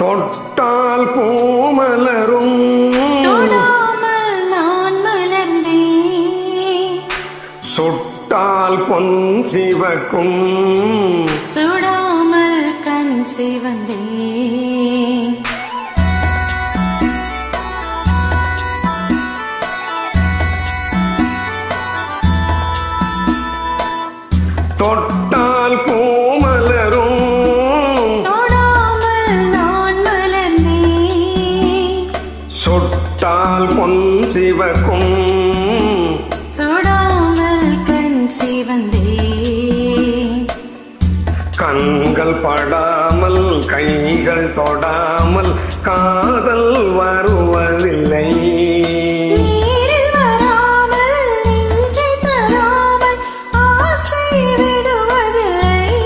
தொட்டால் பூமலரும் தொடாமல் நான் மலர்ந்தேன். சுட்டால் பொன் சிவக்கும் சுடாமல் கண் சிவந்தேன். தொட்டால் பூமலரும் தொடாமல் நான் மலர்ந்தேன். சுட்டால் பொன் சிவக்கும் சுடாமல் கண் சிவந்தேன். கண்கள் படாமல் கைகள் தொடாமல் காதல் வருவதில்லை.